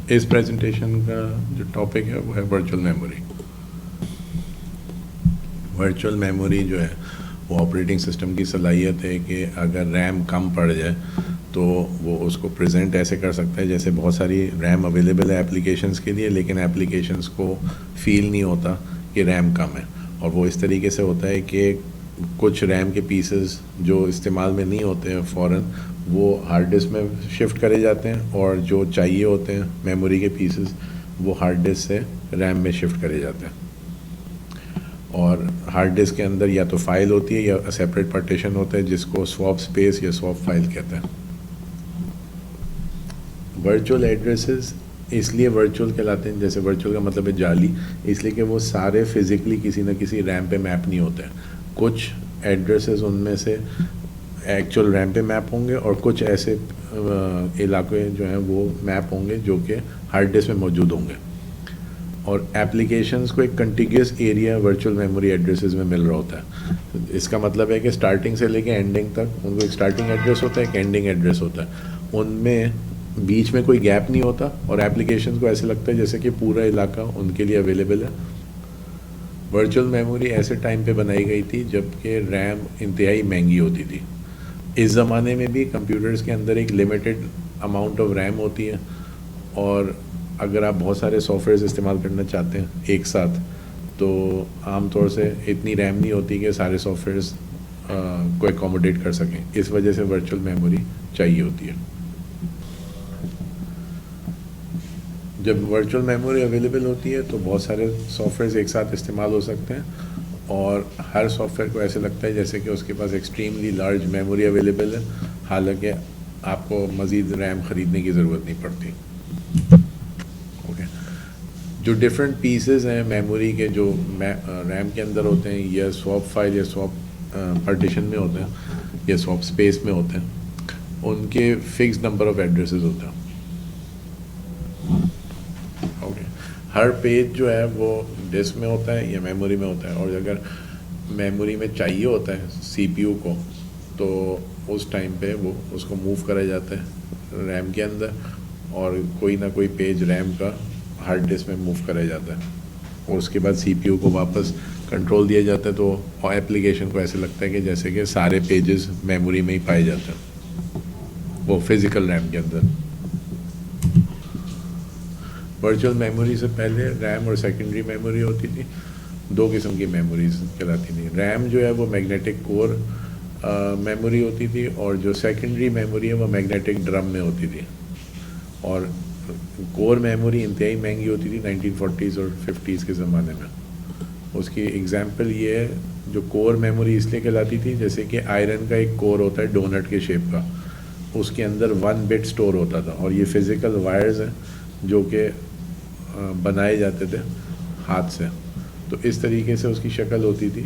اس presentation کا جو topic ہے وہ ہے ورچوئل میموری. ورچوئل میموری جو ہے وہ آپریٹنگ سسٹم کی صلاحیت ہے کہ اگر ریم کم پڑ جائے تو وہ اس کو پریزنٹ ایسے کر سکتا ہے جیسے بہت ساری ریم اویلیبل ہے اپلیکیشنس کے لیے، لیکن اپلیکیشنس کو فیل نہیں ہوتا کہ ریم کم ہے. اور وہ اس طریقے سے ہوتا ہے کہ کچھ ریم کے پیسز جو استعمال میں نہیں ہوتے ہیں فوراً وہ ہارڈ ڈسک میں شفٹ کرے جاتے ہیں، اور جو چاہیے ہوتے ہیں میموری کے پیسز وہ ہارڈ ڈسک سے ریم میں شفٹ کرے جاتے ہیں. اور ہارڈ ڈسک کے اندر یا تو فائل ہوتی ہے یا سیپریٹ پارٹیشن ہوتا ہے جس کو سواپ اسپیس یا سواپ فائل کہتے ہیں. ورچوئل ایڈریسز اس لیے ورچوئل کہلاتے ہیں، جیسے ورچوئل کا مطلب ہے جعلی، اس لیے کہ وہ سارے فزیکلی کسی نہ کسی ریم پہ میپ نہیں ہوتے ہیں. کچھ ایڈریسز ان میں سے ایکچوئل ریم پہ میپ ہوں گے، اور کچھ ایسے علاقے جو ہیں وہ میپ ہوں گے جو کہ ہارڈ ڈسک میں موجود ہوں گے. اور ایپلیکیشنس کو ایک کنٹیگیوس ایریا ورچوئل میموری ایڈریسز میں مل رہا ہوتا ہے. اس کا مطلب ہے کہ اسٹارٹنگ سے لے کے اینڈنگ تک ان کو ایک اسٹارٹنگ ایڈریس ہوتا ہے، ایک اینڈنگ ایڈریس ہوتا ہے. ان میں بیچ میں کوئی گیپ نہیں ہوتا، اور ایپلیکیشن کو ایسے لگتا ہے جیسے کہ پورا علاقہ ان کے لیے اویلیبل ہے. ورچوئل میموری ایسے ٹائم پہ بنائی گئی تھی جب کہ ریم انتہائی مہنگی ہوتی تھی. اس زمانے میں بھی کمپیوٹرز کے اندر ایک لمیٹڈ اماؤنٹ آف ریم ہوتی ہے، اور اگر آپ بہت سارے سافٹ ویئرز استعمال کرنا چاہتے ہیں ایک ساتھ تو عام طور سے اتنی ریم نہیں ہوتی کہ سارے سافٹ ویئرز کو اکوموڈیٹ کر سکیں. اس وجہ سے ورچوئل میموری چاہیے ہوتی ہے. جب ورچوئل میموری اویلیبل ہوتی ہے تو بہت سارے سافٹ ویئرز ایک ساتھ استعمال ہو سکتے ہیں، اور ہر سافٹ ویئر کو ایسے لگتا ہے جیسے کہ اس کے پاس ایکسٹریملی لارج میموری اویلیبل ہے، حالانکہ آپ کو مزید ریم خریدنے کی ضرورت نہیں پڑتی. اوکے، جو ڈفرینٹ پیسز ہیں میموری کے جو ریم کے اندر ہوتے ہیں، یا سواپ فائل یا سواپ پارٹیشن میں ہوتے ہیں یا سواپ اسپیس میں ہوتے ہیں، ان کے فکس نمبر آف ایڈریسز ہوتے ہیں. اوکے، ہر پیج جو ہے وہ ڈسک میں ہوتا ہے یا میموری میں ہوتا ہے، اور اگر میموری میں چاہیے ہوتا ہے سی پی یو کو تو اس ٹائم پہ وہ اس کو موو کرا جاتا ہے ریم کے اندر، اور کوئی نہ کوئی پیج ریم کا ہارڈ ڈسک میں موو کرا جاتا ہے، اور اس کے بعد سی پی یو کو واپس کنٹرول دیا جاتا ہے. تو ایپلیکیشن کو ایسے لگتا ہے کہ جیسے کہ سارے پیجز میموری میں ہی پائے جاتے ہیں وہ فزیکل ریم کے اندر. ورچوئل میموری سے پہلے ریم اور سیکنڈری میموری ہوتی تھی. دو قسم کی میموریز کہلاتی تھیں. ریم جو ہے وہ میگنیٹک کور میموری ہوتی تھی، اور جو سیکنڈری میموری ہے وہ میگنیٹک ڈرم میں ہوتی تھی. اور کور میموری انتہائی مہنگی ہوتی تھی 1940s اور 50s کے زمانے میں. اس کی اگزامپل یہ ہے، جو کور میموری اس لیے کہلاتی تھی جیسے کہ آئرن کا ایک کور ہوتا ہے ڈونٹ کے شیپ کا، اس کے اندر 1 بٹ سٹور ہوتا تھا، اور یہ فزیکل وائرز ہیں جو کہ بنائے جاتے تھے ہاتھ سے. تو اس طریقے سے اس کی شکل ہوتی تھی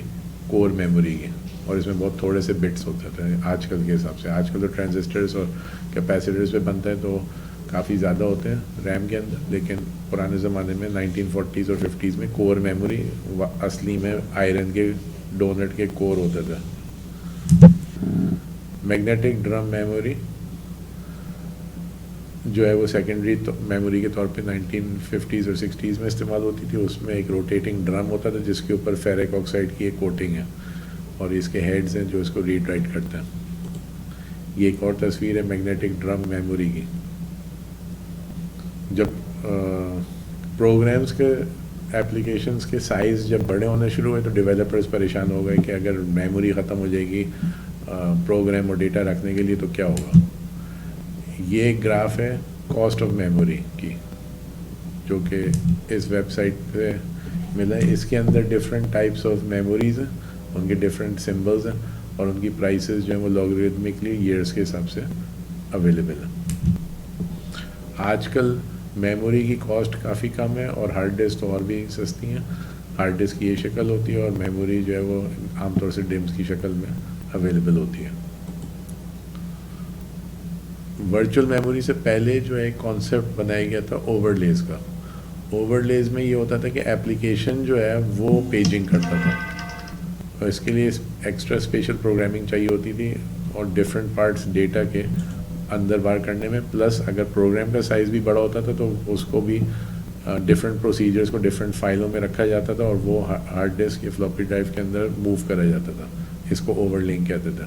کور میموری کی، اور اس میں بہت تھوڑے سے بٹس ہوتے تھے آج کل کے حساب سے. آج کل تو ٹرانزسٹرز اور کیپیسیٹرز پہ بنتا ہے تو کافی زیادہ ہوتے ہیں ریم کے اندر، لیکن پرانے زمانے میں 1940s اور 50s میں کور میموری اصلی میں آئرن کے ڈونٹ کے کور ہوتے تھے. میگنیٹک ڈرم میموری جو ہے وہ سیکنڈری میموری کے طور پہ 1950s اور 60s میں استعمال ہوتی تھی. اس میں ایک روٹیٹنگ ڈرم ہوتا تھا جس کے اوپر فیرک آکسائڈ کی ایک کوٹنگ ہے، اور اس کے ہیڈز ہیں جو اس کو ریڈ رائٹ کرتے ہیں. یہ ایک اور تصویر ہے میگنیٹک ڈرم میموری کی. جب پروگرامز کے ایپلیکیشنز کے سائز جب بڑے ہونے شروع ہوئے تو ڈیولپرز پریشان ہو گئے کہ اگر میموری ختم ہو جائے گی پروگرام اور ڈیٹا رکھنے کے لیے تو کیا ہوگا. یہ ایک گراف ہے کاسٹ آف میموری کی جو کہ اس ویب سائٹ پہ ملا ہے. اس کے اندر ڈفرینٹ ٹائپس آف میموریز ہیں، ان کے ڈفرینٹ سمبلز ہیں، اور ان کی پرائسز جو ہیں وہ لاگریتمکلی ایئرس کے حساب سے اویلیبل ہیں. آج کل میموری کی کاسٹ کافی کم ہے، اور ہارڈ ڈسک تو اور بھی سستی ہیں. ہارڈ ڈسک کی یہ شکل ہوتی ہے، اور میموری جو ہے وہ عام طور سے ڈیمز کی شکل میں اویلیبل ہوتی ہے. ورچوئل میموری سے پہلے جو ہے کانسیپٹ بنایا گیا تھا اوور لیز کا. اوور لیز میں یہ ہوتا تھا کہ ایپلیکیشن جو ہے وہ پیجنگ کرتا تھا، اس کے لیے ایکسٹرا اسپیشل پروگرامنگ چاہیے ہوتی تھی اور ڈفرینٹ پارٹس ڈیٹا کے اندر باہر کرنے میں، پلس اگر پروگرام کا سائز بھی بڑا ہوتا تھا تو اس کو بھی ڈفرینٹ پروسیجرز کو ڈفرینٹ فائلوں میں رکھا جاتا تھا اور وہ ہارڈ ڈسک یا فلاپی ڈرائیو کے اندر موو کرا جاتا تھا. اس کو اوور لنک کہتے تھے.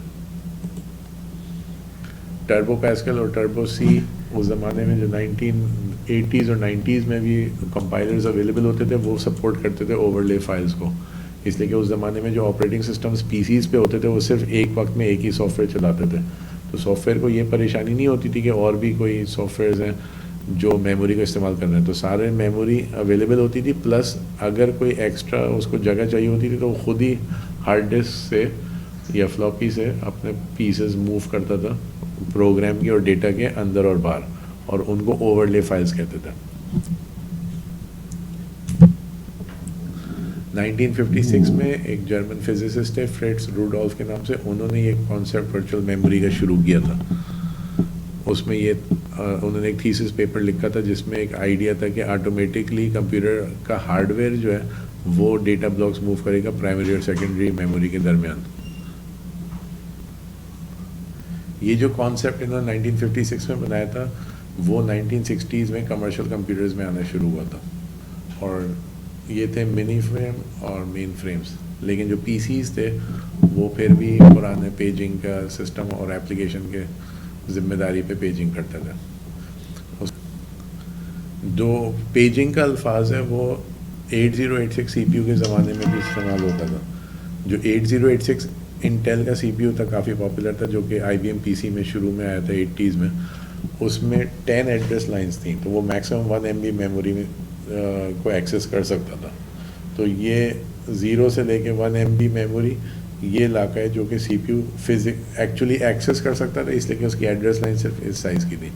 ٹربو پیسکل اور ٹربو سی اس زمانے میں جو 1980s اور 90s میں بھی کمپائلرز اویلیبل ہوتے تھے وہ سپورٹ کرتے تھے اوور لے فائلز کو، اس لیے کہ اس زمانے میں جو آپریٹنگ سسٹمز پی سیز پہ ہوتے تھے وہ صرف ایک وقت میں ایک ہی سافٹ ویئر چلاتے تھے. تو سافٹ ویئر کو یہ پریشانی نہیں ہوتی تھی کہ اور بھی کوئی سافٹ ویئرز ہیں جو میموری کا استعمال کر رہے ہیں، تو سارے میموری اویلیبل ہوتی تھی. پلس اگر کوئی ایکسٹرا اس کو جگہ چاہیے ہوتی تھی تو وہ خود ہی ہارڈ ڈسک سے یا فلاپی سے اپنے پیسز موو کرتا تھا پروگرام کی اور ڈیٹا کے اندر اور باہر، اور ان کو اوور لے فائلز کہتے تھے. 1956 میں ایک جرمن فزسسٹ ہے فریٹز روڈولف کے نام سے، انہوں نے یہ کانسیپٹ ورچوئل میموری کا شروع کیا تھا. اس میں یہ انہوں نے ایک تھیسس پیپر لکھا تھا جس میں ایک آئیڈیا تھا کہ آٹومیٹکلی کمپیوٹر کا ہارڈ ویئر جو ہے وہ ڈیٹا بلاکس موو کرے گا پرائمری اور سیکنڈری میموری کے درمیان. یہ جو کانسیپٹ انہوں نے 1956 میں بنایا تھا وہ 1960s میں کمرشل کمپیوٹرز میں آنا شروع ہوا تھا، اور یہ تھے منی فریم اور مین فریمز. لیکن جو پی سیز تھے وہ پھر بھی پرانے پیجنگ کا سسٹم اور اپلیکیشن کے ذمہ داری پہ پیجنگ کرتے تھے. جو پیجنگ کا الفاظ ہے وہ 8086 سی پی یو کے زمانے میں بھی استعمال ہوتا تھا. جو 8086 انٹیل کا سی پی یو تھا کافی پاپولر تھا، جو کہ آئی بی ایم پی سی میں شروع میں آیا تھا 80s میں. اس میں 10 ایڈریس لائنز تھیں تو وہ میکسیمم 1 MB میموری میں کو ایکسیس کر سکتا تھا. تو یہ 0 سے لے کے 1 MB میموری یہ علاقہ ہے جو کہ سی پی یو ایکچولی ایکسیس کر سکتا تھا، اس لیے کہ اس کی ایڈریس لائن صرف اس سائز کی تھی.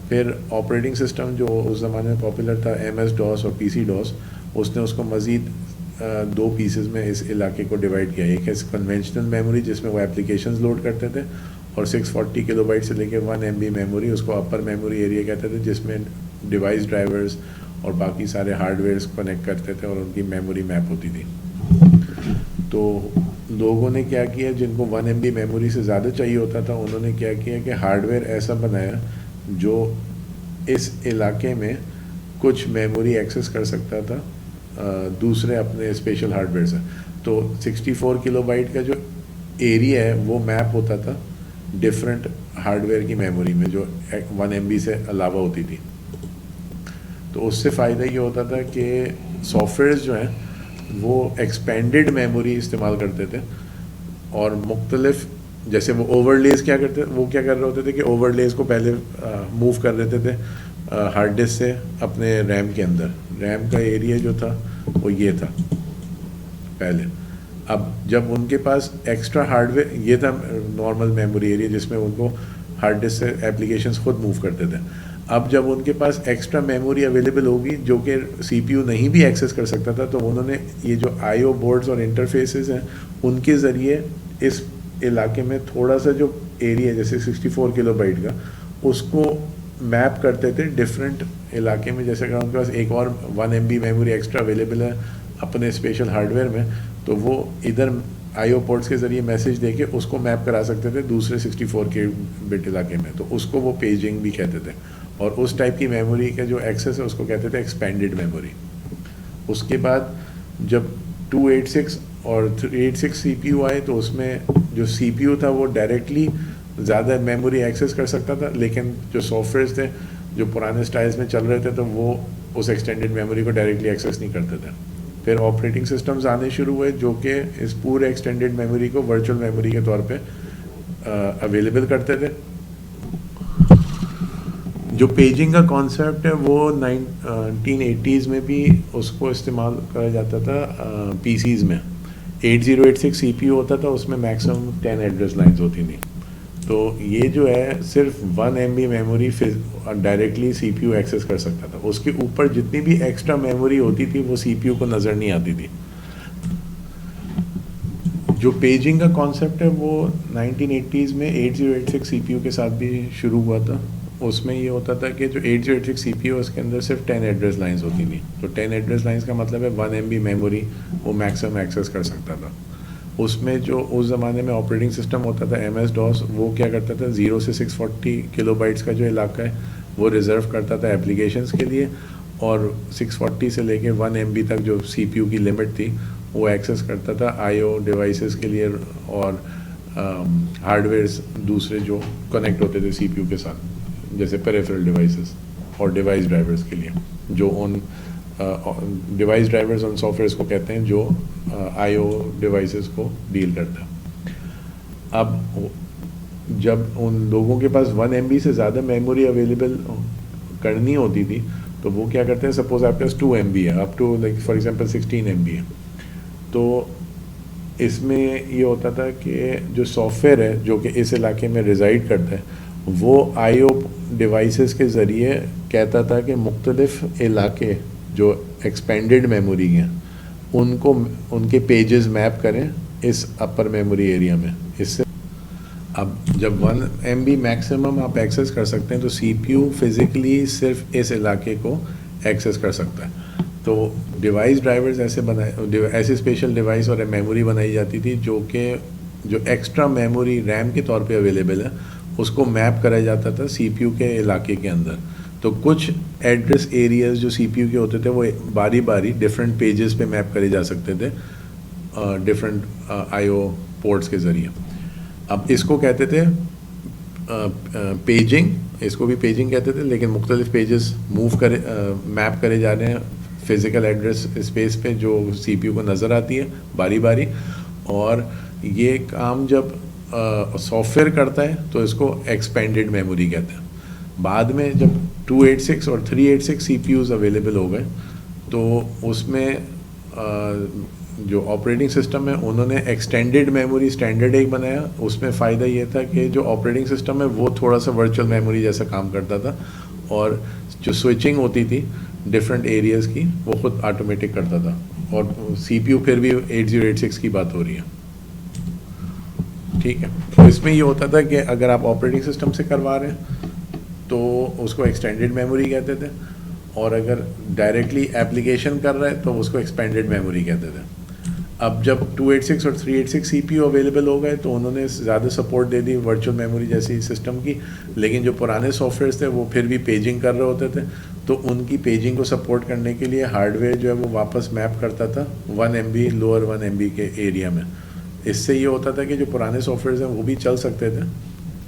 پھر آپریٹنگ سسٹم جو اس زمانے میں پاپولر تھا ایم ایس ڈاس اور پی سی ڈاس، اس نے اس کو مزید 2 پیسز میں اس علاقے کو ڈیوائڈ کیا. ایک ہے کنونشنل میموری جس میں وہ اپلیکیشنز لوڈ کرتے تھے، اور 640 کلو بائٹ سے لے کے 1 MB میموری اس کو اپر میموری ایریا کہتے تھے، جس میں ڈیوائس ڈرائیورز اور باقی سارے ہارڈ ویئرس کنیکٹ کرتے تھے اور ان کی میموری میپ ہوتی تھی. تو لوگوں نے کیا کیا، جن کو 1 MB میموری سے زیادہ چاہیے ہوتا تھا انہوں نے کیا کیا کہ ہارڈ ویئر ایسا بنایا جو اس علاقے میں کچھ میموری ایکسیس کر سکتا تھا دوسرے اپنے اسپیشل ہارڈ ویئر سے. تو 64 کلو بائٹ کا جو ایریا ہے وہ میپ ہوتا تھا ڈفرینٹ ہارڈ ویئر کی میموری میں جو 1 MB سے علاوہ ہوتی تھی. تو اس سے فائدہ یہ ہوتا تھا کہ سافٹ ویئرز جو ہیں وہ ایکسپینڈڈ میموری استعمال کرتے تھے، اور مختلف جیسے وہ اوور لیز کیا کرتے وہ کیا کر رہے ہوتے تھے کہ اوور لیز کو پہلے موو کر دیتے تھے ہارڈ ڈسک سے اپنے ریم کے اندر. ریم کا ایریا جو تھا وہ یہ تھا پہلے. اب جب ان کے پاس ایکسٹرا ہارڈ ویئر، یہ تھا نارمل میموری ایریا جس میں ان کو ہارڈ ڈسک سے اپلیکیشنز خود موو کرتے تھے. اب جب ان کے پاس ایکسٹرا میموری اویلیبل ہوگی جو کہ سی پی یو نہیں بھی ایکسیس کر سکتا تھا، تو انہوں نے یہ جو آئی او بورڈز اور انٹرفیسز ہیں ان کے ذریعے اس علاقے میں تھوڑا سا جو ایریا جیسے 64 کلو بائٹ کا اس کو میپ کرتے تھے ڈفرینٹ علاقے میں. جیسے کہ ان کے پاس ایک اور 1 MB میموری ایکسٹرا اویلیبل ہے اپنے اسپیشل ہارڈ ویئر میں، تو وہ ادھر آئی او پورٹس کے ذریعے میسج دے کے اس کو میپ کرا سکتے تھے دوسرے 64 کے بٹ علاقے میں. تو اس کو وہ پیجنگ بھی کہتے تھے. اور اس ٹائپ کی میموری کا جو ایکسیس ہے اس کو کہتے تھے ایکسپینڈڈ میموری. اس کے بعد جب 286 اور 386 سی پی یو آئے تو اس میں جو سی پی یو تھا وہ ڈائریکٹلی زیادہ میموری ایکسیس کر سکتا تھا، لیکن جو سافٹ ویئرس تھے جو پرانے سٹائلز میں چل رہے تھے تو وہ اس ایکسٹینڈڈ میموری کو ڈائریکٹلی ایکسیس نہیں کرتے تھے. پھر آپریٹنگ سسٹمز آنے شروع ہوئے جو کہ اس پورے ایکسٹینڈڈ میموری کو ورچوئل میموری کے طور پہ اویلیبل کرتے تھے. جو پیجنگ کا کانسیپٹ ہے وہ 1980s میں بھی اس کو استعمال کرا جاتا تھا پی سیز میں. 8086 سی پی یو ہوتا تھا، اس میں میکسیمم 10 ایڈریس لائنز ہوتی تھیں. تو یہ جو ہے صرف 1 MB میموری ڈائریکٹلی سی پی یو ایکسیس کر سکتا تھا. اس کے اوپر جتنی بھی ایکسٹرا میموری ہوتی تھی وہ سی پی یو کو نظر نہیں آتی تھی. جو پیجنگ کا کانسیپٹ ہے وہ 1980s میں 8086 سی پی یو کے ساتھ بھی شروع ہوا تھا. اس میں یہ ہوتا تھا کہ جو 8086 سی پی یو اس کے اندر صرف 10 ایڈریس لائنز ہوتی تھیں. تو 10 ایڈریس لائنز کا مطلب ہے 1 MB میموری وہ میکسیمم ایکسیس کر سکتا تھا. اس میں جو اس زمانے میں آپریٹنگ سسٹم ہوتا تھا ایم ایس ڈاس، وہ کیا کرتا تھا 0 سے 640 کلو بائٹس کا جو علاقہ ہے وہ ریزرو کرتا تھا اپلیکیشنس کے لیے، اور 640 سے لے کے 1 MB تک جو سی پی یو کی لمٹ تھی وہ ایکسیس کرتا تھا آئی او ڈیوائسیز کے لیے اور ہارڈ ویئرس دوسرے جو کنیکٹ ہوتے تھے سی پی یو کے ساتھ، جیسے پیریفرل ڈیوائسیز اور ڈیوائس ڈرائیورس کے لیے، جو ان ڈیوائس ڈرائیورز ان سافٹ ویئرس کو کہتے ہیں جو آئی او ڈیوائسیز کو ڈیل کرتا ہے۔ اب جب ان لوگوں کے پاس 1 MB سے زیادہ میموری اویلیبل کرنی ہوتی تھی تو وہ کیا کرتے ہیں، سپوز آپ کے پاس 2 MB ہے، up to like for example 16 MB ہے، تو اس میں یہ ہوتا تھا کہ جو سافٹ ویئر ہے جو کہ اس علاقے میں ریزائڈ کرتا ہے وہ آئی او ڈیوائسیز کے ذریعے کہتا تھا کہ مختلف علاقے جو ایکسپینڈڈ میموری ہیں ان کو ان کے پیجز میپ کریں اس اپر میموری ایریا میں۔ اس سے اب جب 1 MB میکسیمم آپ ایکسیس کر سکتے ہیں تو سی پی یو فزیکلی صرف اس علاقے کو ایکسیس کر سکتا ہے، تو ڈیوائس ڈرائیورز ایسے اسپیشل ڈیوائس اور میموری بنائی جاتی تھی جو کہ جو ایکسٹرا میموری ریم کے طور پہ اویلیبل ہے اس کو میپ کرا جاتا تھا سی پی یو کے علاقے کے اندر۔ تو کچھ ایڈریس ایریاز جو سی پی یو کے ہوتے تھے وہ باری باری ڈفرینٹ پیجز پہ میپ کرے جا سکتے تھے ڈفرینٹ آئی او پورٹس کے ذریعے۔ اب اس کو کہتے تھے پیجنگ، اس کو بھی پیجنگ کہتے تھے، لیکن مختلف پیجز میپ کرے جا رہے ہیں فزیکل ایڈریس اسپیس پہ جو سی پی یو کو نظر آتی ہے باری باری، اور یہ کام جب سافٹ ویئر کرتا ہے تو اس کو ایکسپینڈڈ میموری کہتے ہیں۔ بعد میں جب 286 اور 386 سی پی یوز اویلیبل ہو گئے تو اس میں جو آپریٹنگ سسٹم ہے انہوں نے ایکسٹینڈڈ میموری اسٹینڈرڈ ایک بنایا۔ اس میں فائدہ یہ تھا کہ جو آپریٹنگ سسٹم ہے وہ تھوڑا سا ورچوئل میموری جیسا کام کرتا تھا، اور جو سوئچنگ ہوتی تھی ڈفرینٹ ایریاز کی وہ خود آٹومیٹک کرتا تھا، اور سی پی یو پھر بھی 8086 کی بات ہو رہی ہے، ٹھیک ہے۔ تو اس میں یہ ہوتا تھا کہ اگر آپ آپریٹنگ سسٹم سے کروا رہے ہیں تو اس کو ایکسٹینڈڈ میموری کہتے تھے، اور اگر ڈائریکٹلی ایپلیکیشن کر رہے تو اس کو ایکسپینڈڈ میموری کہتے تھے۔ اب جب 286 اور 386 سی پی یو اویلیبل ہو گئے تو انہوں نے زیادہ سپورٹ دے دی ورچوئل میموری جیسی سسٹم کی، لیکن جو پرانے سافٹ ویئرس تھے وہ پھر بھی پیجنگ کر رہے ہوتے تھے، تو ان کی پیجنگ کو سپورٹ کرنے کے لیے ہارڈ ویئر جو ہے وہ واپس میپ کرتا تھا 1 MB لوور 1 MB کے ایریا میں۔ اس سے یہ ہوتا تھا کہ جو پرانے سافٹ ویئرز ہیں وہ بھی چل سکتے تھے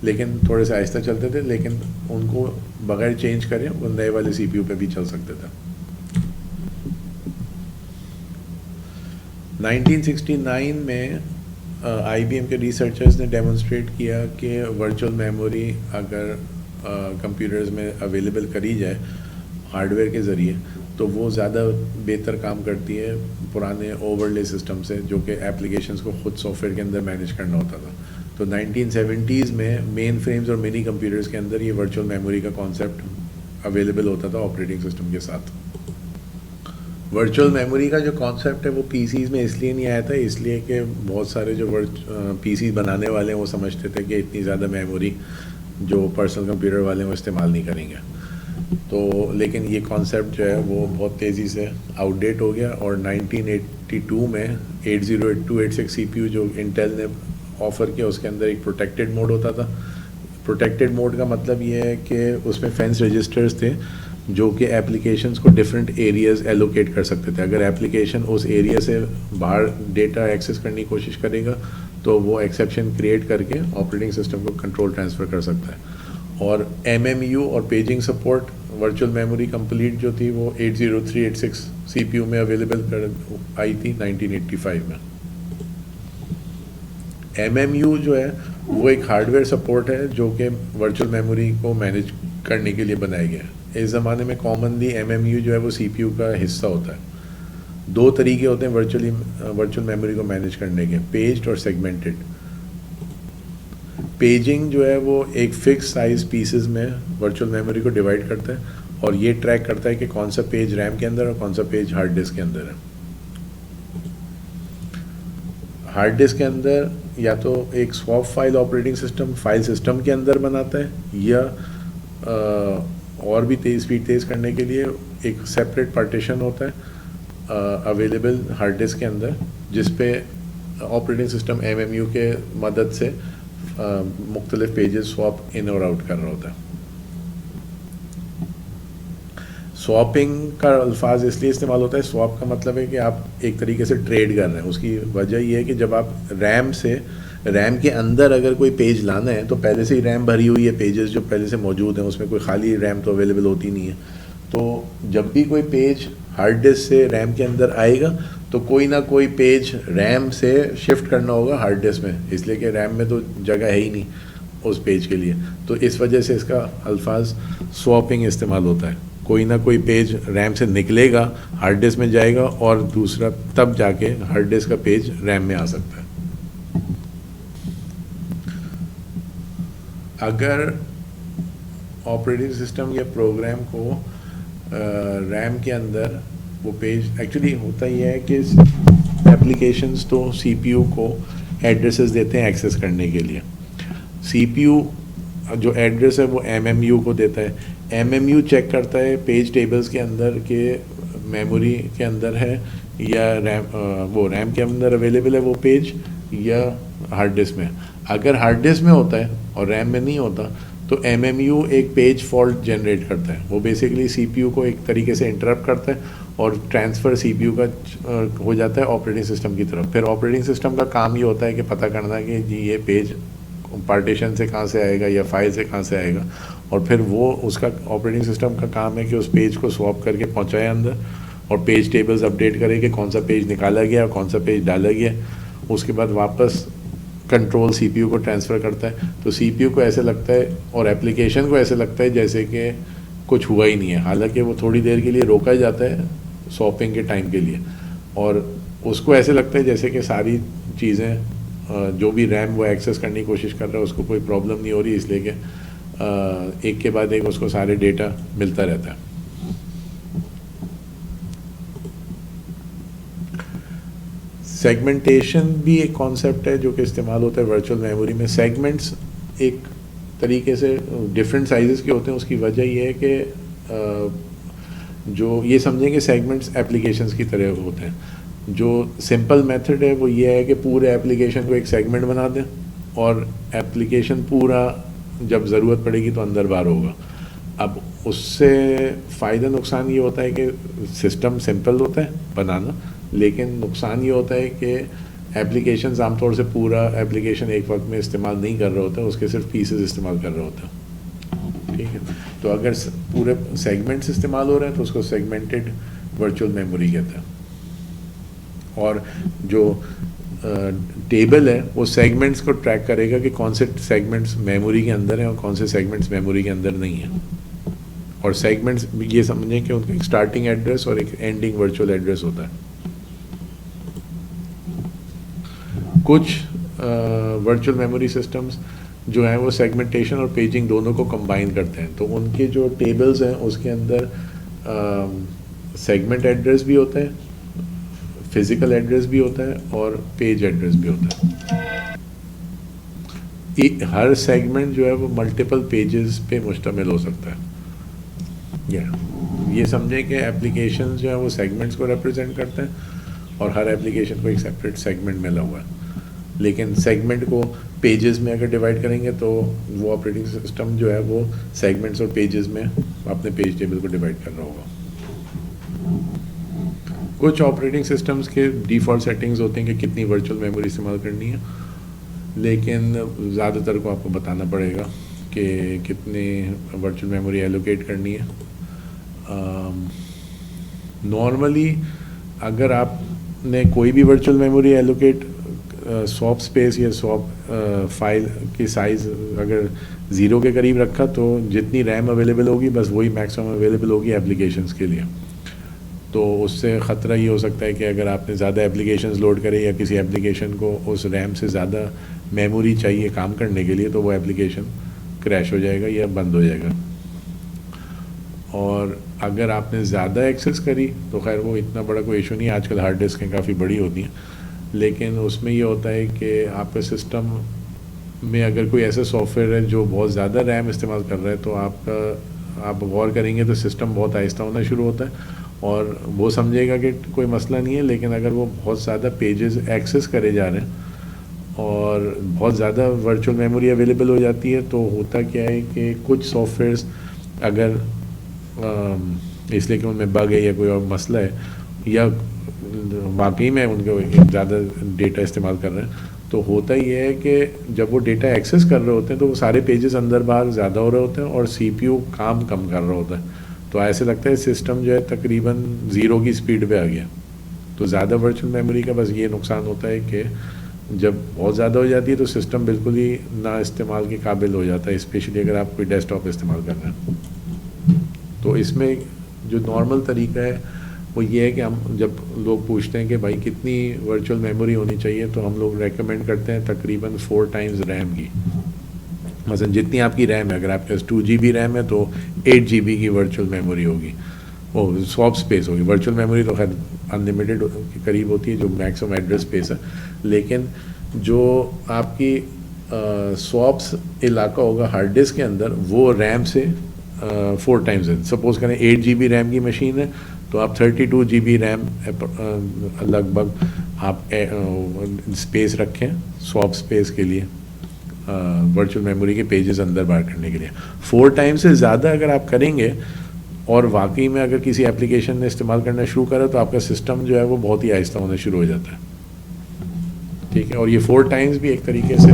لیکن تھوڑے سے آہستہ چلتے تھے، لیکن ان کو بغیر چینج کرے وہ نئے والے سی پی یو پہ بھی چل سکتے تھے۔ 1969 میں آئی بی ایم کے ریسرچرز نے ڈیمونسٹریٹ کیا کہ ورچوئل میموری اگر کمپیوٹرز میں اویلیبل کری جائے ہارڈ ویئر کے ذریعے تو وہ زیادہ بہتر کام کرتی ہے پرانے اوور لے سسٹم سے، جو کہ اپلیکیشنز کو خود سافٹ ویئر کے اندر مینیج کرنا ہوتا تھا۔ تو 1970s میں مین فریمز اور منی کمپیوٹرز کے اندر یہ ورچوئل میموری کا کانسیپٹ اویلیبل ہوتا تھا آپریٹنگ سسٹم کے ساتھ۔ ورچوئل میموری کا جو کانسیپٹ ہے وہ پی سیز میں اس لیے نہیں آیا تھا، اس لیے کہ بہت سارے جو پی سی بنانے والے ہیں وہ سمجھتے تھے کہ اتنی زیادہ میموری جو پرسنل کمپیوٹر والے ہیں وہ استعمال نہیں کریں گے، تو لیکن یہ کانسیپٹ جو ہے وہ بہت تیزی سے آؤٹ ڈیٹ ہو گیا، اور 1982 میں 80886 سی پی یو جو انٹیل نے آفر کیا اس کے اندر ایک پروٹیکٹڈ موڈ ہوتا تھا۔ پروٹیکٹڈ موڈ کا مطلب یہ ہے کہ اس میں فینس رجسٹرز تھے جو کہ اپلیکیشنز کو ڈفرینٹ ایریاز ایلوکیٹ کر سکتے تھے۔ اگر اپلیکیشن اس ایریا سے باہر ڈیٹا ایکسیس کرنے کی کوشش کرے گا تو وہ ایکسیپشن کریٹ کر کے آپریٹنگ سسٹم کو کنٹرول ٹرانسفر کر سکتا ہے۔ اور ایم ایم یو اور paging support virtual memory complete جو تھی وہ 80386 سی پی یو میں اویلیبل آئی تھی 1985 میں۔ ایم ایم یو جو ہے وہ ایک ہارڈ ویئر سپورٹ ہے جو کہ ورچوئل میموری کو مینیج کرنے کے لیے بنایا گیا ہے۔ اس زمانے میں کامنلی ایم ایم یو جو ہے وہ سی پی یو کا حصہ ہوتا ہے۔ دو طریقے ہوتے ہیں ورچوئل میموری کو مینیج کرنے کے، پیجڈ اور سیگمنٹڈ۔ پیجنگ جو ہے وہ ایک فکس سائز پیسز میں ورچوئل میموری کو ڈیوائڈ کرتا ہے اور یہ ٹریک کرتا ہے کہ کون سا پیج ریم کے اندر اور کون سا پیج ہارڈ ڈسک کے اندر ہے۔ ہارڈ ڈسک کے اندر یا تو ایک swap file operating system file system کے اندر بناتا ہے، یا اور بھی اسپیڈ تیز کرنے کے لیے ایک سیپریٹ پارٹیشن ہوتا ہے اویلیبل ہارڈ ڈسک کے اندر، جس پہ آپریٹنگ سسٹم MMU کے مدد سے مختلف پیجز سواپ ان اور آؤٹ کر رہا ہوتا ہے. سواپنگ کا الفاظ اس لیے استعمال ہوتا ہے, سواپ کا مطلب ہے کہ آپ ایک طریقے سے ٹریڈ کر رہے ہیں. اس کی وجہ یہ ہے کہ جب آپ ریم کے اندر اگر کوئی پیج لانا ہے تو پہلے سے ہی ریم بھری ہوئی ہے, پیجز جو پہلے سے موجود ہیں اس میں کوئی خالی ریم تو اویلیبل ہوتی نہیں ہے. تو جب بھی کوئی پیج ہارڈ ڈسک سے ریم کے اندر آئے گا تو کوئی نہ کوئی پیج ریم سے شفٹ کرنا ہوگا ہارڈ ڈسک میں, اس لیے کہ ریم میں تو جگہ ہے ہی نہیں اس پیج کے لیے. تو اس وجہ سے اس کا الفاظ سواپنگ استعمال ہوتا ہے. کوئی نہ کوئی پیج ریم سے نکلے گا, ہارڈ ڈسک میں جائے گا, اور دوسرا تب جا کے ہارڈ ڈسک کا پیج ریم میں آ سکتا ہے. اگر آپریٹنگ سسٹم یا پروگرام کو ریم کے اندر وہ پیج, ایکچولی ہوتا یہ ہے کہ ایپلیکیشنز تو سی پی یو کو ایڈریسز دیتے ہیں ایکسیس کرنے کے لیے. سی پی یو جو ایڈریس ہے وہ MMU کو دیتا ہے. MMU چیک کرتا ہے پیج ٹیبلز کے اندر کہ میموری کے اندر ہے یا ریم کے اندر اویلیبل ہے وہ پیج یا ہارڈ ڈسک میں. اگر ہارڈ ڈسک میں ہوتا ہے اور ریم میں نہیں ہوتا تو MMU ایک پیج فالٹ جنریٹ کرتا ہے. وہ بیسیکلی سی پی یو کو ایک طریقے سے انٹرپٹ کرتا ہے اور ٹرانسفر سی پی یو کا ہو جاتا ہے آپریٹنگ سسٹم کی طرف. پھر آپریٹنگ سسٹم کا کام یہ ہوتا ہے کہ پتہ کرنا کہ جی یہ پیج پارٹیشن سے کہاں سے آئے گا یا فائل سے کہاں سے آئے گا, اور پھر وہ اس کا آپریٹنگ سسٹم کا کام ہے کہ اس پیج کو سواپ کر کے پہنچائے اندر اور پیج ٹیبلز اپڈیٹ کرے کہ کون سا پیج نکالا گیا اور کون سا پیج ڈالا گیا. اس کے بعد واپس کنٹرول سی پی یو کو ٹرانسفر کرتا ہے. تو سی پی یو کو ایسے لگتا ہے اور ایپلیکیشن کو ایسے لگتا ہے جیسے کہ کچھ ہوا ہی نہیں ہے, حالانکہ وہ تھوڑی دیر کے لیے روکا جاتا ہے سواپنگ کے ٹائم کے لیے, اور اس کو ایسے لگتا ہے جیسے کہ ساری چیزیں جو بھی ریم وہ ایکسیس کرنے کی کوشش کر رہا ہے اس کو کوئی پرابلم نہیں ہو رہی, اس لیے کہ ایک کے بعد ایک اس کو سارے ڈیٹا ملتا رہتا ہے. سیگمنٹیشن بھی ایک کانسیپٹ ہے جو کہ استعمال ہوتا ہے ورچوئل میموری میں. سیگمنٹس ایک طریقے سے ڈفرینٹ سائزز کے ہوتے ہیں. اس کی وجہ یہ ہے کہ جو یہ سمجھیں کہ سیگمنٹس ایپلیکیشنز کی طرح ہوتے ہیں. جو سمپل میتھڈ ہے وہ یہ ہے کہ پورے ایپلیکیشن کو ایک سیگمنٹ بنا دیں اور ایپلیکیشن پورا جب ضرورت پڑے گی تو اندر باہر ہوگا. اب اس سے فائدہ نقصان یہ ہوتا ہے کہ سسٹم سمپل ہوتا ہے بنانا, لیکن نقصان یہ ہوتا ہے کہ ایپلیکیشنز عام طور سے پورا ایپلیکیشن ایک وقت میں استعمال نہیں کر رہا ہوتا ہے, اس کے صرف پیسز استعمال کر رہا ہوتا ہے. ٹھیک ہے, تو اگر پورے سیگمنٹس استعمال ہو رہے ہیں تو اس کو سیگمنٹڈ ورچوئل میموری کہتے ہیں. اور جو ٹیبل ہے وہ سیگمنٹس کو ٹریک کرے گا کہ کون سے سیگمنٹس میموری کے اندر ہیں اور کون سے سیگمنٹس میموری کے اندر نہیں ہیں. اور سیگمنٹس یہ سمجھیں کہ ان کا ایک اسٹارٹنگ ایڈریس اور ایک اینڈنگ ورچوئل ایڈریس ہوتا ہے. کچھ ورچوئل میموری سسٹمز جو ہیں وہ سیگمنٹیشن اور پیجنگ دونوں کو کمبائن کرتے ہیں. تو ان کے جو ٹیبلز ہیں اس کے اندر سیگمنٹ ایڈریس بھی ہوتا ہے, فزیکل ایڈریس بھی ہوتا ہے اور پیج ایڈریس بھی ہوتا ہے. ہر سیگمنٹ جو ہے وہ ملٹیپل پیجز پہ مشتمل ہو سکتا ہے. یہ سمجھیں کہ ایپلیکیشن جو ہے وہ سیگمنٹس کو ریپرزینٹ کرتے ہیں اور ہر ایپلیکیشن کو ایک سیپریٹ سیگمنٹ ملا ہوا ہے. لیکن سیگمنٹ کو پیجز میں اگر ڈیوائڈ کریں گے تو وہ آپریٹنگ سسٹم جو ہے وہ سیگمنٹس اور پیجز میں اپنے پیج ٹیبل کو ڈیوائڈ کر رہا ہوگا. کچھ آپریٹنگ سسٹمز کے ڈیفالٹ سیٹنگز ہوتے ہیں کہ کتنی ورچوئل میموری استعمال کرنی ہے, لیکن زیادہ تر کو آپ کو بتانا پڑے گا کہ کتنی ورچوئل میموری ایلوکیٹ کرنی ہے. نارملی اگر آپ نے کوئی بھی virtual memory allocate swap space یا سواپ فائل کی سائز اگر 0 کے قریب رکھا تو جتنی ریم اویلیبل ہوگی بس وہی میکسیمم اویلیبل ہوگی ایپلیکیشنز کے لیے. تو اس سے خطرہ یہ ہو سکتا ہے کہ اگر آپ نے زیادہ ایپلیکیشنز لوڈ کرے یا کسی ایپلیکیشن کو اس ریم سے زیادہ میموری چاہیے کام کرنے کے لیے تو وہ ایپلیکیشن کریش ہو جائے گا یا بند ہو جائے گا. اور اگر آپ نے زیادہ ایکسیس کری تو خیر وہ اتنا بڑا کوئی ایشو نہیں ہے, آج کل ہارڈ ڈسکیں کافی بڑی ہوتی ہیں, لیکن اس میں یہ ہوتا ہے کہ آپ کے سسٹم میں اگر کوئی ایسا سافٹ ویئر ہے جو بہت زیادہ ریم استعمال کر رہا ہے تو آپ کا آپ غور کریں گے تو سسٹم بہت آہستہ ہونا شروع ہوتا ہے اور وہ سمجھے گا کہ کوئی مسئلہ نہیں ہے، لیکن اگر وہ بہت زیادہ پیجز ایکسیس کرے جا رہے ہیں اور بہت زیادہ ورچوئل میموری اویلیبل ہو جاتی ہے تو ہوتا کیا ہے کہ کچھ سافٹ ویئرس اگر اس لیے کہ ان میں بگ ہے یا کوئی اور مسئلہ ہے یا واقعی میں ان کو زیادہ ڈیٹا استعمال کر رہے ہیں، تو ہوتا یہ ہے کہ جب وہ ڈیٹا ایکسیس کر رہے ہوتے ہیں تو وہ سارے پیجز اندر باہر زیادہ ہو رہے ہوتے ہیں اور سی پی یو کام کم کر رہا ہوتا ہے، تو ایسے لگتا ہے سسٹم جو ہے تقریباً 0 کی سپیڈ پہ آ گیا. تو زیادہ ورچوئل میموری کا بس یہ نقصان ہوتا ہے کہ جب بہت زیادہ ہو جاتی ہے تو سسٹم بالکل ہی نا استعمال کے قابل ہو جاتا ہے، اسپیشلی اگر آپ کوئی ڈیسک ٹاپ استعمال کر رہے ہیں. تو اس میں جو نارمل طریقہ ہے وہ یہ ہے کہ ہم جب لوگ پوچھتے ہیں کہ بھائی کتنی ورچوئل میموری ہونی چاہیے تو ہم لوگ ریکمینڈ کرتے ہیں تقریباً 4 ٹائمز ریم کی. مثلا جتنی آپ کی ریم ہے، اگر آپ کے پاس 2 GB ریم ہے تو 8 GB کی ورچوئل میموری ہوگی، وہ سواپ اسپیس ہوگی. ورچوئل میموری تو خیر انلمیٹیڈ کے قریب ہوتی ہے جو میکسیمم ایڈریس اسپیس ہے، لیکن جو آپ کی سواپس علاقہ ہوگا ہارڈ ڈسک کے اندر وہ ریم سے 4 ٹائمز ہے. سپوز کریں 8 GB ریم کی مشین ہے تو آپ 32 GB ریم لگ بھگ آپ اسپیس رکھیں سواپ اسپیس کے لیے، ورچوئل میموری کے پیجز اندر باہر کرنے کے لیے. 4 ٹائم سے زیادہ اگر آپ کریں گے اور واقعی میں اگر کسی اپلیکیشن نے استعمال کرنا شروع کرا تو آپ کا سسٹم جو ہے وہ بہت ہی آہستہ ہونا شروع ہو جاتا ہے. ٹھیک ہے، اور یہ 4 ٹائمز بھی ایک طریقے سے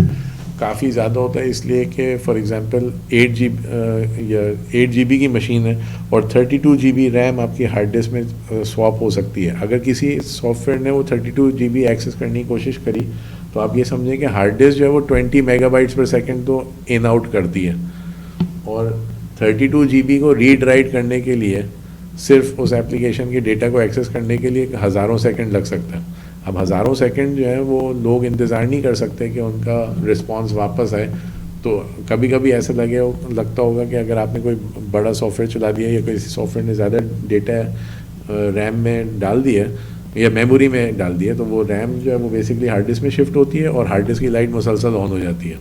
کافی زیادہ ہوتا ہے، اس لیے کہ فار ایگزامپل 8 GB کی مشین ہے اور 32 GB ریم آپ کی ہارڈ ڈسک میں سواپ ہو سکتی ہے. اگر کسی سافٹ ویئر نے وہ 32 GB ایکسیس کرنے کی کوشش کری تو آپ یہ سمجھیں کہ ہارڈ ڈسک جو ہے وہ 20 MB/s تو ان آؤٹ کرتی ہے، اور 32 GB کو ریڈ رائٹ کرنے کے لیے صرف اس ایپلیکیشن کے ڈیٹا کو ایکسیس کرنے کے لیے ہزاروں سیکنڈ لگ سکتا ہے. اب ہزاروں سیکنڈ جو ہے وہ لوگ انتظار نہیں کر سکتے کہ ان کا رسپانس واپس آئے. تو کبھی کبھی ایسا لگتا ہوگا کہ اگر آپ نے کوئی بڑا سافٹ ویئر چلا دیا یا کسی سافٹ ویئر نے زیادہ ڈیٹا ریم میں ڈال دیا یا میموری میں ڈال دیا تو وہ ریم جو ہے وہ بیسکلی ہارڈ ڈسک میں شفٹ ہوتی ہے اور ہارڈ ڈسک کی لائٹ مسلسل آن ہو جاتی ہے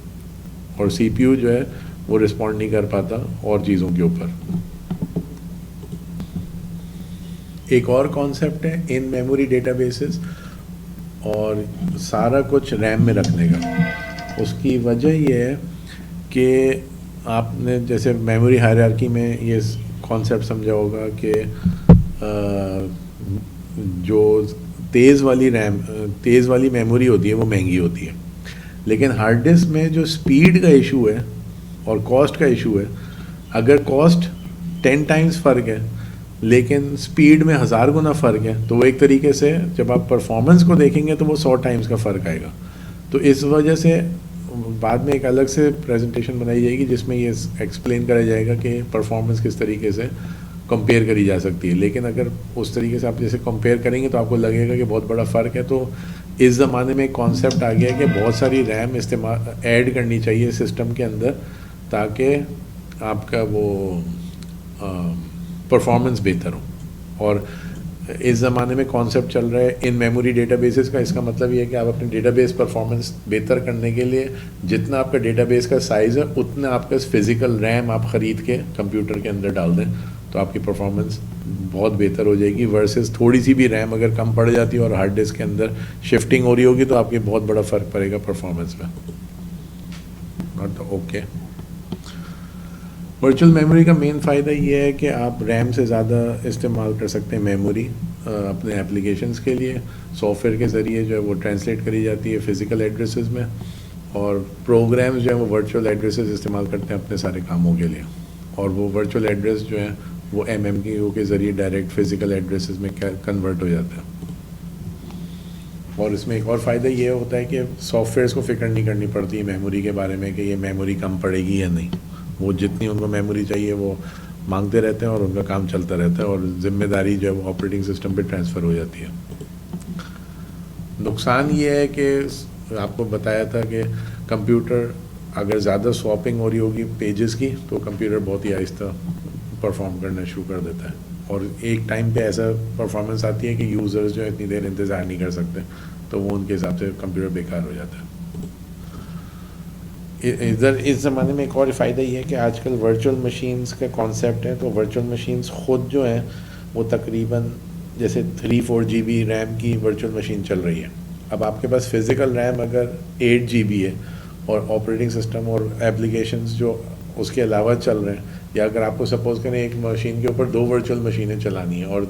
اور سی پی یو جو ہے وہ رسپونڈ نہیں کر پاتا اور چیزوں کے اوپر. ایک اور کانسیپٹ ہے ان میموری ڈیٹا بیسز اور سارا کچھ ریم میں رکھنے کا. اس کی وجہ یہ ہے کہ آپ نے جیسے میموری ہائرارکی میں یہ کانسیپٹ سمجھا ہوگا کہ جو تیز والی میموری ہوتی ہے وہ مہنگی ہوتی ہے، لیکن ہارڈ ڈسک میں جو سپیڈ کا ایشو ہے اور کاسٹ کا ایشو ہے، اگر کاسٹ 10 ٹائمز فرق ہے لیکن سپیڈ میں 1000 گنا فرق ہے تو وہ ایک طریقے سے جب آپ پرفارمنس کو دیکھیں گے تو وہ 100 ٹائمز کا فرق آئے گا. تو اس وجہ سے بعد میں ایک الگ سے پریزنٹیشن بنائی جائے گی جس میں یہ ایکسپلین کرا جائے گا کہ پرفارمنس کس طریقے سے کمپیئر کری جا سکتی ہے. لیکن اگر اس طریقے سے آپ جیسے کمپیئر کریں گے تو آپ کو لگے گا کہ بہت بڑا فرق ہے. تو اس زمانے میں ایک کانسیپٹ آ گیا ہے کہ بہت ساری ریم ایڈ کرنی چاہیے سسٹم کے اندر تاکہ آپ کا وہ پرفارمنس بہتر ہو. اور اس زمانے میں کانسیپٹ چل رہا ہے ان میموری ڈیٹا بیسز کا. اس کا مطلب یہ ہے کہ آپ اپنے ڈیٹا بیس پرفارمنس بہتر کرنے کے لیے جتنا آپ کا ڈیٹا بیس کا سائز ہے اتنا آپ کا فزیکل ریم آپ خرید کے کمپیوٹر کے اندر ڈال دیں تو آپ کی پرفارمنس بہت بہتر ہو جائے گی ورسز تھوڑی سی بھی ریم اگر کم پڑ جاتی ہے اور ہارڈ ڈسک کے اندر شفٹنگ ہو رہی ہوگی تو آپ کے بہت بڑا فرق پڑے گا پرفارمنس میں. اوکے، ورچوئل میموری کا مین فائدہ یہ ہے کہ آپ ریم سے زیادہ استعمال کر سکتے ہیں میموری اپنے اپلیکیشنز کے لیے. سافٹ ویئر کے ذریعے جو ہے وہ ٹرانسلیٹ کری جاتی ہے فزیکل ایڈریسز میں اور پروگرامز جو ہیں وہ ورچوئل ایڈریسز استعمال کرتے ہیں اپنے سارے کاموں کے لیے. اور وہ ورچوئل ایڈریس جو ہیں وہ MMU کے ذریعے ڈائریکٹ فزیکل ایڈریسز میں کنورٹ ہو جاتا ہے. اور اس میں ایک اور فائدہ یہ ہوتا ہے کہ سافٹ ویئرس کو فکر نہیں کرنی پڑتی ہے میموری کے بارے میں کہ یہ میموری کم پڑے گی یا نہیں. وہ جتنی ان کو میموری چاہیے وہ مانگتے رہتے ہیں اور ان کا کام چلتا رہتا ہے اور ذمہ داری جو ہے وہ آپریٹنگ سسٹم پہ ٹرانسفر ہو جاتی ہے. نقصان یہ ہے کہ آپ کو بتایا تھا کہ کمپیوٹر اگر زیادہ سواپنگ ہو رہی ہوگی پیجز کی تو کمپیوٹر بہت ہی آہستہ پرفارم کرنا شروع کر دیتا ہے اور ایک ٹائم پہ ایسا پرفارمنس آتی ہے کہ یوزرز جو ہے اتنی دیر انتظار نہیں کر سکتے تو وہ ان کے حساب سے کمپیوٹر بیکار ہو جاتا ہے. ادھر اس زمانے میں ایک اور فائدہ یہ ہے کہ آج کل ورچوئل مشینز کا کانسیپٹ ہے، تو ورچوئل مشینز خود جو ہیں وہ تقریباً جیسے 3-4 GB ریم کی ورچوئل مشین چل رہی ہے. اب آپ کے پاس فزیکل ریم اگر 8 GB ہے اور آپریٹنگ سسٹم اور اپلیکیشنز جو اس کے علاوہ چل رہے ہیں، یا اگر آپ کو سپوز کریں ایک مشین کے اوپر 2 ورچوئل مشینیں چلانی ہیں اور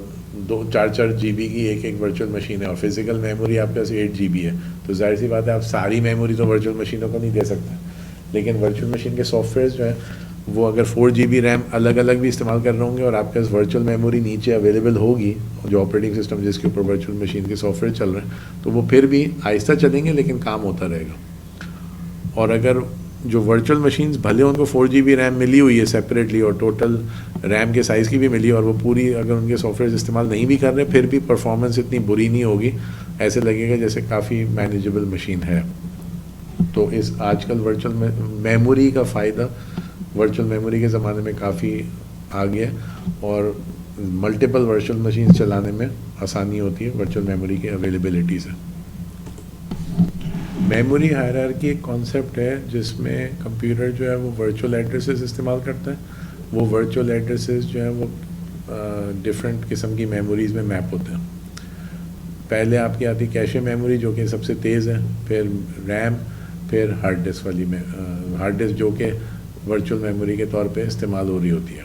4 GB کی ایک ورچوئل مشین ہے اور فزیکل میموری آپ کے پاس 8 GB ہے، تو ظاہر سی بات ہے آپ ساری میموری تو ورچوئل مشینوں کو نہیں دے سکتے. لیکن ورچوئل مشین کے سافٹ ویئرز جو ہیں وہ اگر 4 GB ریم الگ الگ بھی استعمال کر رہے ہوں گے اور آپ کے پاس ورچوئل میموری نیچے اویلیبل ہوگی جو آپریٹنگ سسٹم جس کے اوپر ورچوئل مشین کے سافٹ ویئر چل رہے ہیں، تو وہ پھر بھی آہستہ چلیں گے لیکن کام ہوتا رہے گا. اور اگر جو ورچوئل مشینز بھلے ان کو 4 GB ریم ملی ہوئی ہے سیپریٹلی اور ٹوٹل ریم کے سائز کی بھی ملی ہے، اور وہ پوری اگر ان کے سافٹ ویئر استعمال نہیں بھی کر رہے، پھر بھی پرفارمنس اتنی بری نہیں ہوگی، ایسے لگے گا جیسے کافی مینیجیبل مشین ہے. تو اس آج کل ورچوئل میموری کا فائدہ ورچوئل میموری کے زمانے میں کافی آ گیا اور ملٹیپل ورچوئل مشین چلانے میں آسانی ہوتی ہے ورچوئل میموری کی اویلیبلٹی سے. میموری ہائرارکی ایک کانسیپٹ ہے جس میں کمپیوٹر جو ہے وہ ورچوئل ایڈریسز استعمال کرتا ہے. وہ ورچوئل ایڈریسز جو ہیں وہ ڈفرینٹ قسم کی میموریز میں میپ ہوتے ہیں. پہلے آپ کی آتی کیشے میموری جو کہ سب سے تیز ہے، پھر ریم، پھر ہارڈ ڈسک والی ہارڈ ڈسک جو کہ ورچوئل میموری کے طور پہ استعمال ہو رہی ہوتی ہے.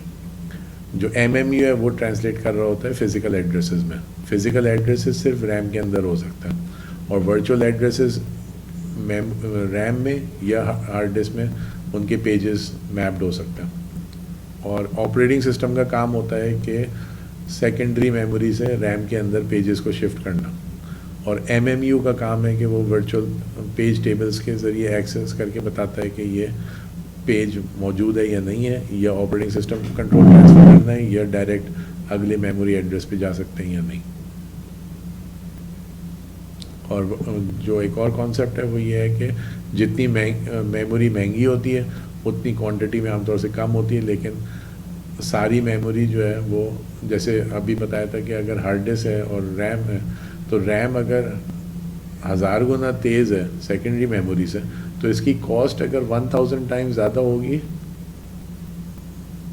جو MMU ہے وہ ٹرانسلیٹ کر رہا ہوتا ہے فزیکل ایڈریسز میں. فزیکل ایڈریسز صرف ریم کے اندر ہو سکتا ہے اور ورچوئل ایڈریسز ریم میں یا ہارڈ ڈسک میں ان کے پیجز میپڈ ہو سکتے ہیں. اور آپریٹنگ سسٹم کا کام ہوتا ہے کہ سیکنڈری میموری سے ریم کے اندر پیجز کو شفٹ کرنا، اور MMU کا کام ہے کہ وہ ورچوئل پیج ٹیبلز کے ذریعے ایکسس کر کے بتاتا ہے کہ یہ پیج موجود ہے یا نہیں ہے، یا آپریٹنگ سسٹم کو کنٹرول ٹرانسفر کرنا ہے، یا ڈائریکٹ اگلے میموری ایڈریس پہ جا سکتے ہیں یا نہیں. اور جو ایک اور کانسیپٹ ہے وہ یہ ہے کہ جتنی میموری مہنگی ہوتی ہے اتنی کوانٹٹی میں عام طور سے کم ہوتی ہے، لیکن ساری میموری جو ہے وہ جیسے ابھی بتایا تھا کہ اگر ہارڈ ڈسک ہے اور ریم ہے، تو ریم اگر 1000 گنا تیز ہے سیکنڈری میموری سے، تو اس کی کاسٹ اگر 1000 ٹائم زیادہ ہوگی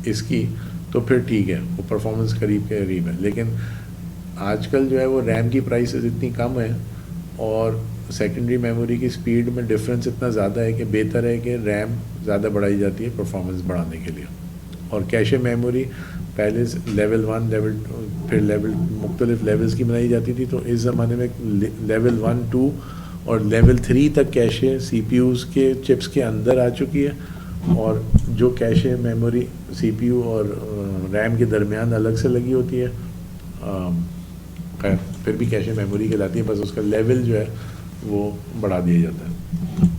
اس کی، تو پھر ٹھیک ہے، وہ پرفارمنس قریب کے قریب ہے. لیکن آج کل جو ہے وہ ریم کی پرائسز اتنی کم ہے اور سیکنڈری میموری کی سپیڈ میں ڈفرینس اتنا زیادہ ہے کہ بہتر ہے کہ ریم زیادہ بڑھائی جاتی ہے پرفارمنس بڑھانے کے لیے. اور کیشے میموری پہلے لیول 1 لیول پھر مختلف لیولز کی بنائی جاتی تھی، تو اس زمانے میں لیول 1 2 اور لیول 3 تک کیشے CPU کے چپس کے اندر آ چکی ہے، اور جو کیشے میموری CPU اور ریم کے درمیان الگ سے لگی ہوتی ہے، خیر پھر بھی کیشے میموری کہلاتی ہے، بس اس کا لیول جو ہے وہ بڑھا دیا جاتا ہے.